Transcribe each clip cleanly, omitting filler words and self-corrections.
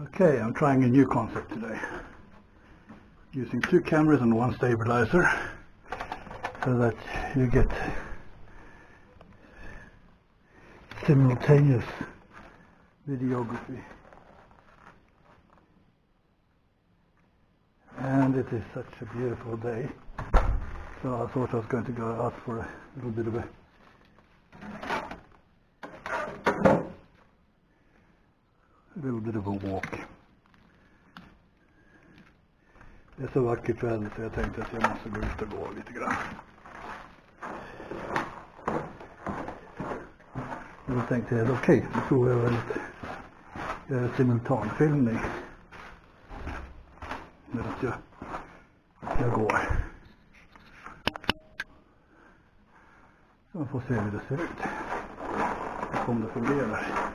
Okay, I'm trying a new concept today. Using 2 cameras and 1 stabilizer so that you get simultaneous videography. And it is such a beautiful day, so I thought I was going to go out for a little bit of a walk. Det är så vackert väder så jag tänkte att jag måste gå ut och gå lite grann. Och då tänkte jag okej, då provar jag väl att göra simultanfilmning medan jag går. Så man får se hur det ser ut och om det fungerar.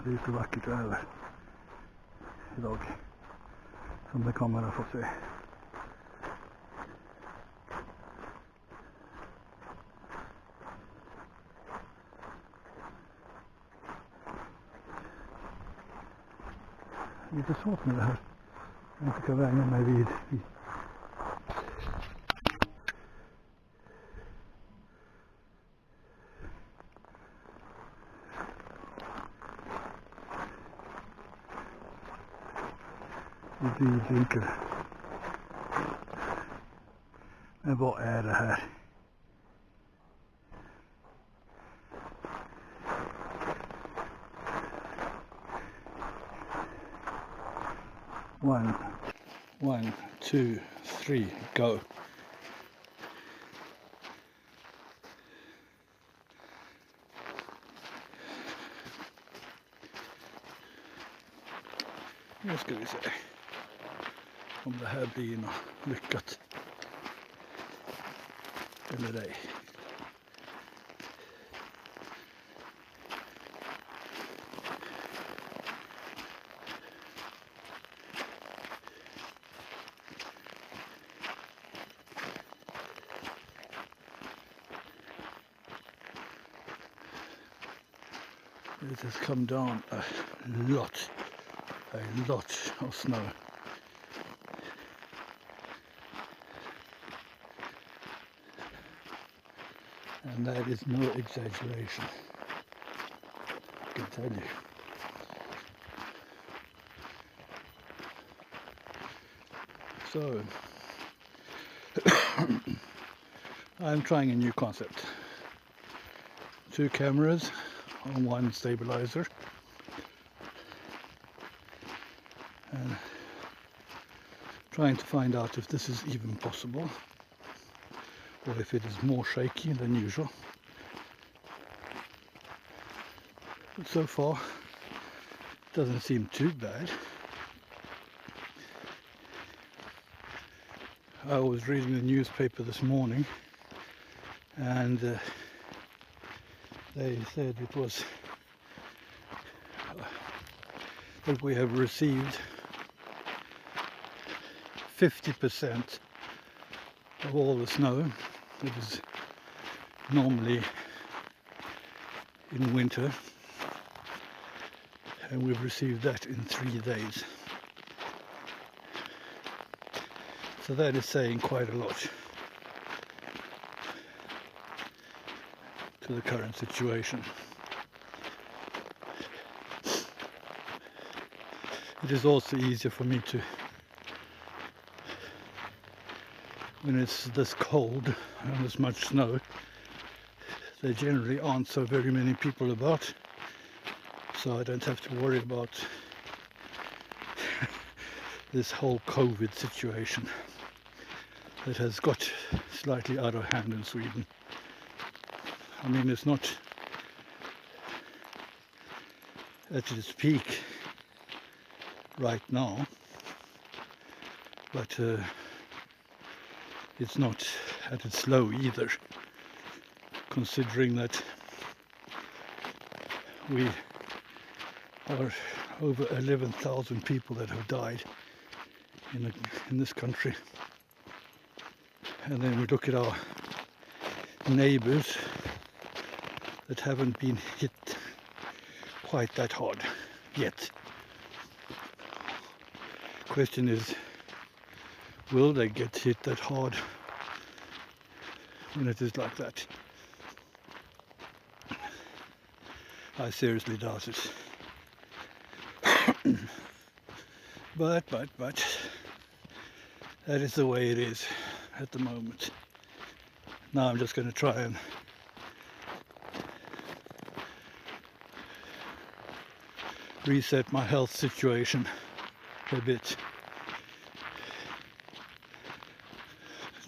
Det är så vackert väder idag som det kommer att få se. Det är lite svårt med det här. Jag inte kan vänja mig vid. Vinkel. Men vad är det här? One, two, three, go. Nu ska vi se om det här blir något lyckat eller ej. It has come down a lot of snow. And that is no exaggeration, I can tell you. So, I'm trying a new concept. 2 cameras on 1 stabilizer. And trying to find out if this is even possible, or if it is more shaky than usual. But so far it doesn't seem too bad. I was reading the newspaper this morning and they said it was that we have received 50% of all the snow that is normally in winter, and we've received that in 3 days. So that is saying quite a lot to the current situation. It is also easier for me to, when it's this cold and this much snow, there generally aren't so very many people about, so I don't have to worry about this whole COVID situation that has got slightly out of hand in Sweden. I mean, it's not at its peak right now, but it's not at its low either, considering that we are over 11,000 people that have died in this country. And then we look at our neighbors that haven't been hit quite that hard yet. Question is, will they get hit that hard when it is like that? I seriously doubt it. But that is the way it is at the moment. Now I'm just going to try and reset my health situation a bit.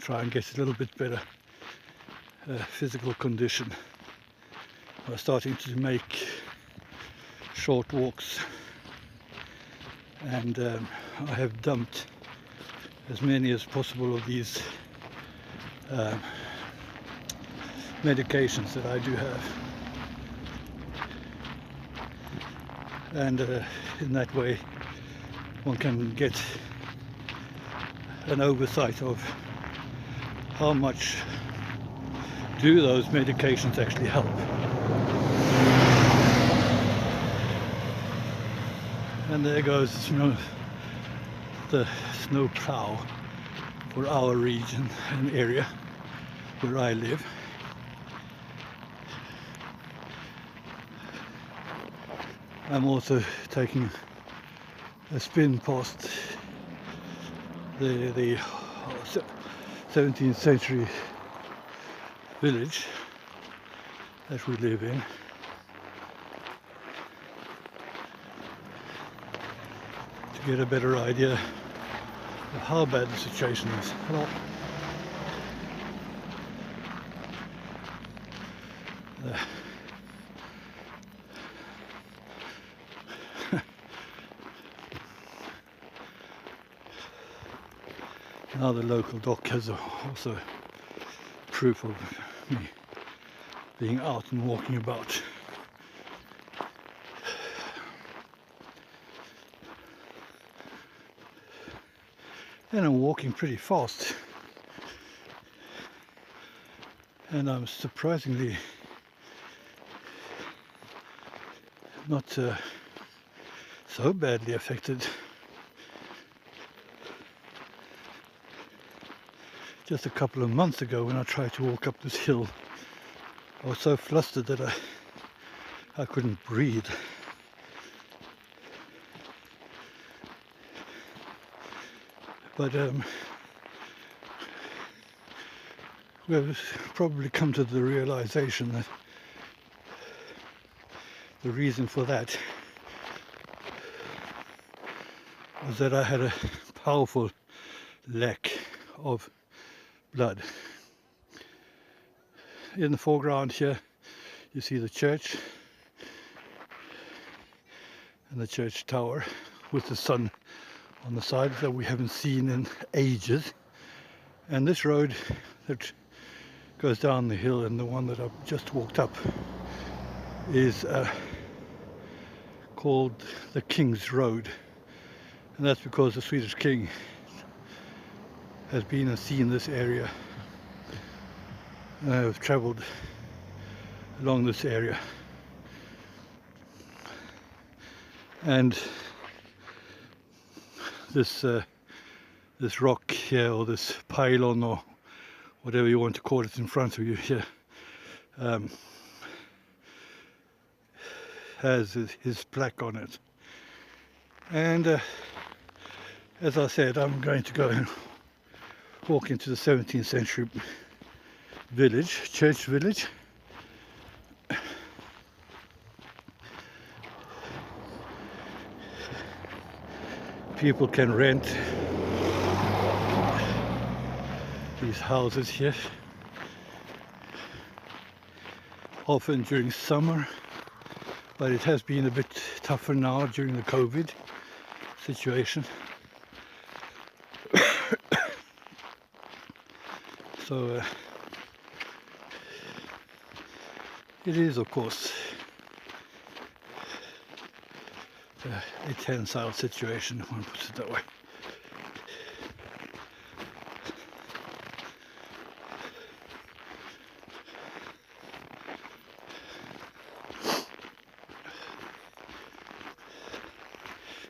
Try and get a little bit better physical condition by starting to make short walks. And I have dumped as many as possible of these medications that I do have, and in that way one can get an oversight of how much do those medications actually help. And there goes the snow plow for our region and area where I live. I'm also taking a spin past the 17th century village that we live in. To get a better idea of how bad the situation is. Hello. Now the local dock has also proof of me being out and walking about. And I'm walking pretty fast, and I'm surprisingly not so badly affected. Just a couple of months ago, when I tried to walk up this hill, I was so flustered that I couldn't breathe. But we've probably come to the realization that the reason for that was that I had a powerful lack of blood. In the foreground here you see the church and the church tower with the sun on the side that we haven't seen in ages, and this road that goes down the hill and the one that I've just walked up is called the King's Road, and that's because the Swedish king has been and seen this area, and I have travelled along this area. And this rock here, or this pylon, or whatever you want to call it in front of you here, has his plaque on it. And as I said, I'm going to go and walk into the 17th century village, church village. People can rent these houses here, often during summer, but it has been a bit tougher now during the COVID situation. So it is, of course, a tensile situation, if one puts it that way.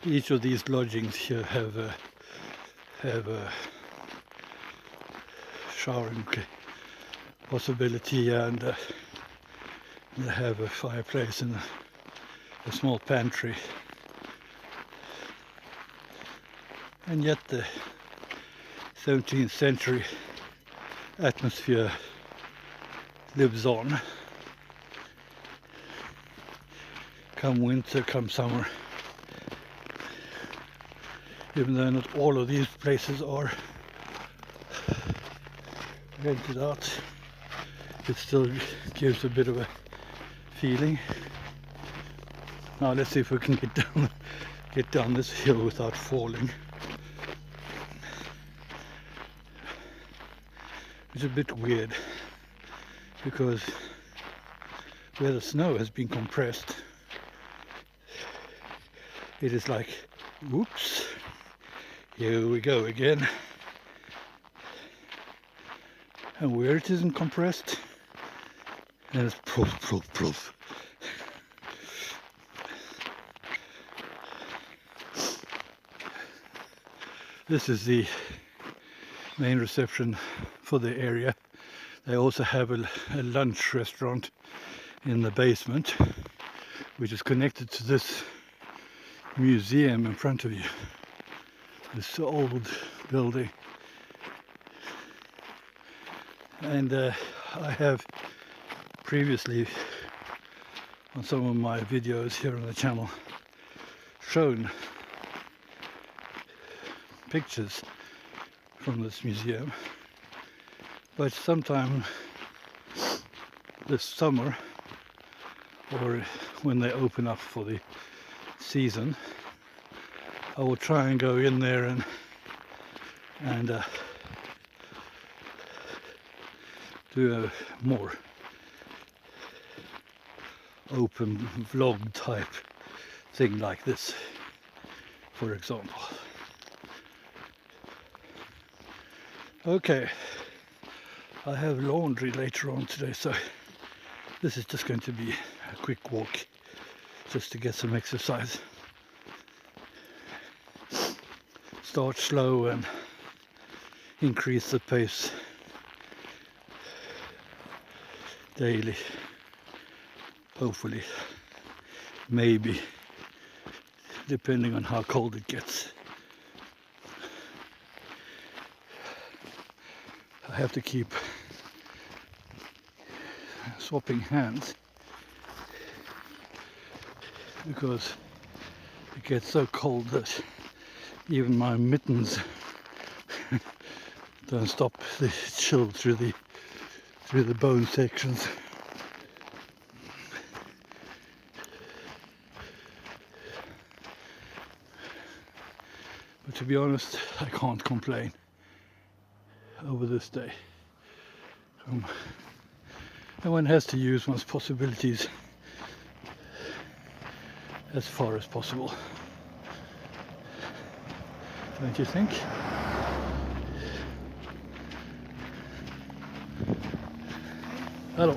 each of these lodgings here have a showering possibility, and they have a fireplace and a small pantry. And yet the 17th century atmosphere lives on. Come winter, come summer. Even though not all of these places are rented out, it still gives a bit of a feeling. Now let's see if we can get down this hill without falling. It's a bit weird because where the snow has been compressed, it is like, whoops, here we go again. And where it isn't compressed, and it's proof, proof, proof. This is the main reception for the area. They also have a lunch restaurant in the basement, which is connected to this museum in front of you. This old building. And I have previously on some of my videos here on the channel shown pictures from this museum, but sometime this summer, or when they open up for the season, I will try and go in there and do a more open vlog type thing like this, for example. Okay, I have laundry later on today, so this is just going to be a quick walk just to get some exercise. Start slow and increase the pace daily, hopefully, maybe, depending on how cold it gets. I have to keep swapping hands because it gets so cold that even my mittens don't stop the chill through the bone sections. But to be honest, I can't complain over this day. And one has to use one's possibilities as far as possible, don't you think? Hello.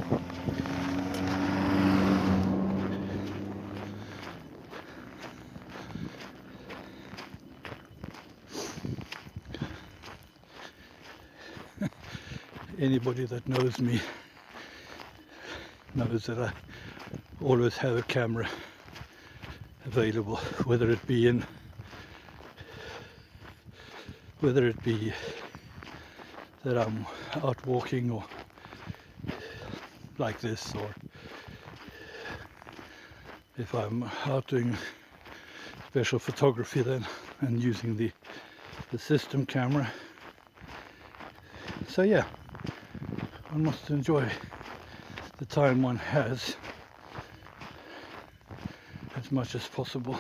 Anybody that knows me knows that I always have a camera available, whether it be that I'm out walking or like this, or if I'm out doing special photography then and using the system camera. So yeah, one must enjoy the time one has as much as possible.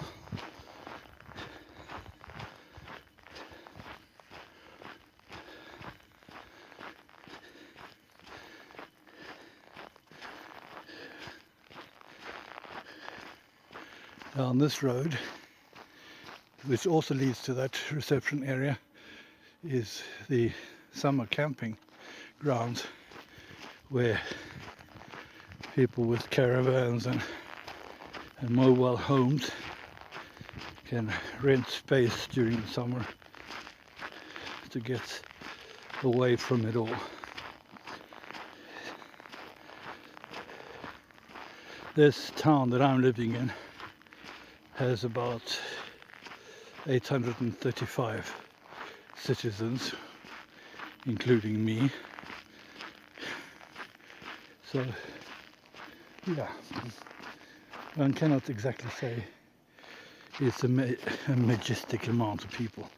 Down this road, which also leads to that reception area, is the summer camping grounds where people with caravans and mobile homes can rent space during the summer to get away from it all. This town that I'm living in has about 835 citizens, including me. So, yeah, one cannot exactly say it's a majestic amount of people.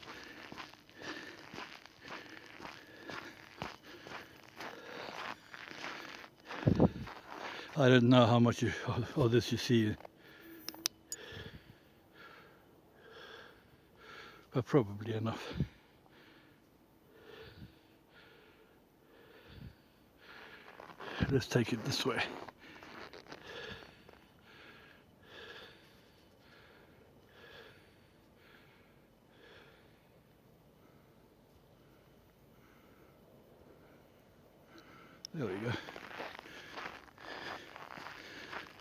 I don't know how much of this you see, but probably enough. Let's take it this way. There we go.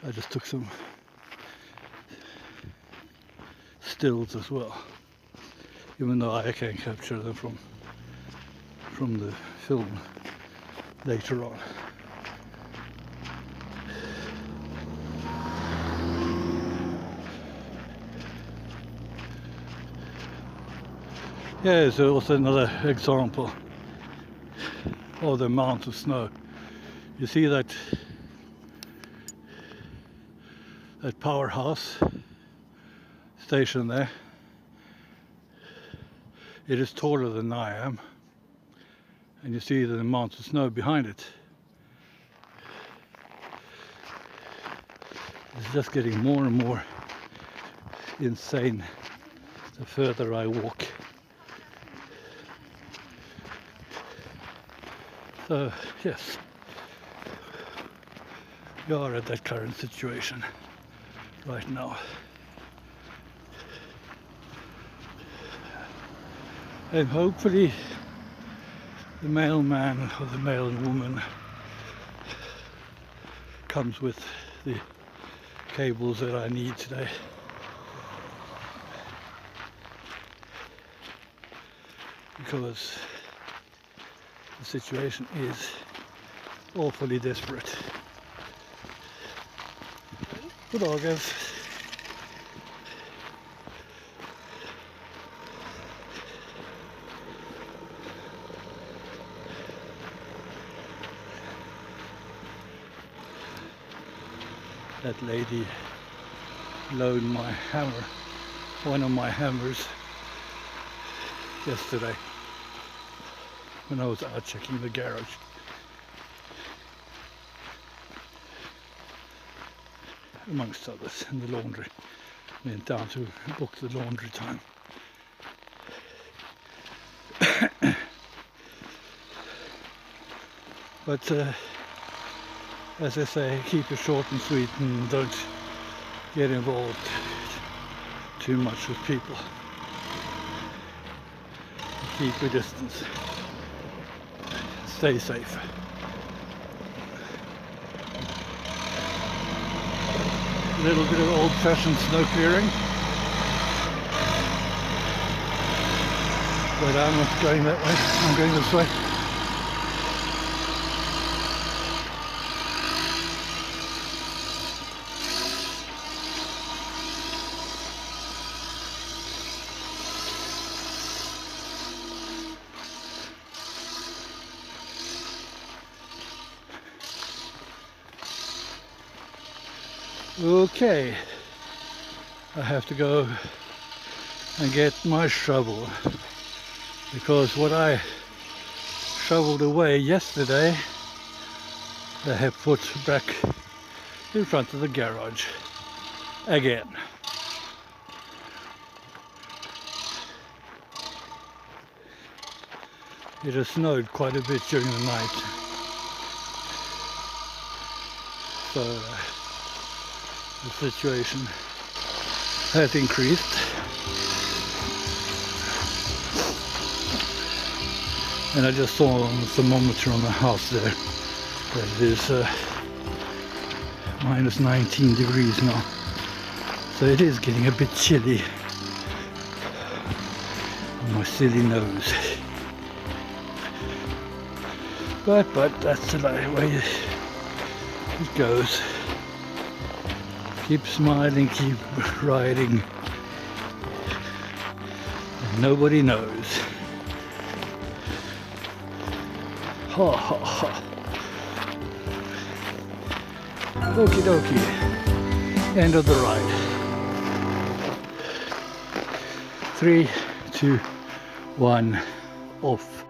I just took some stills as well, even though I can capture them from the film later on. Yeah, it's also another example of the amount of snow. You see that powerhouse station there? It is taller than I am, and you see the amount of snow behind it. It's just getting more and more insane the further I walk. So yes, we are at that current situation right now. And hopefully the mailman or the mailwoman comes with the cables that I need today. Because the situation is awfully desperate. Good August. That lady loaned my hammer, one of my hammers, yesterday when I was out checking the garage. Amongst others, in the laundry. Went down to book the laundry time. But as I say, keep it short and sweet and don't get involved too much with people. Keep your distance. Stay safe. A little bit of old-fashioned snow clearing. But I'm not going that way, I'm going this way. Okay, I have to go and get my shovel, because what I shoveled away yesterday I have put back in front of the garage again. It has snowed quite a bit during the night, so the situation has increased. And I just saw on the thermometer on the house there that it is minus 19 degrees now. So it is getting a bit chilly my silly nose. But that's the way it goes. Keep smiling, keep riding. And nobody knows. Ha ha ha. Okie dokie. End of the ride. 3, 2, 1, off.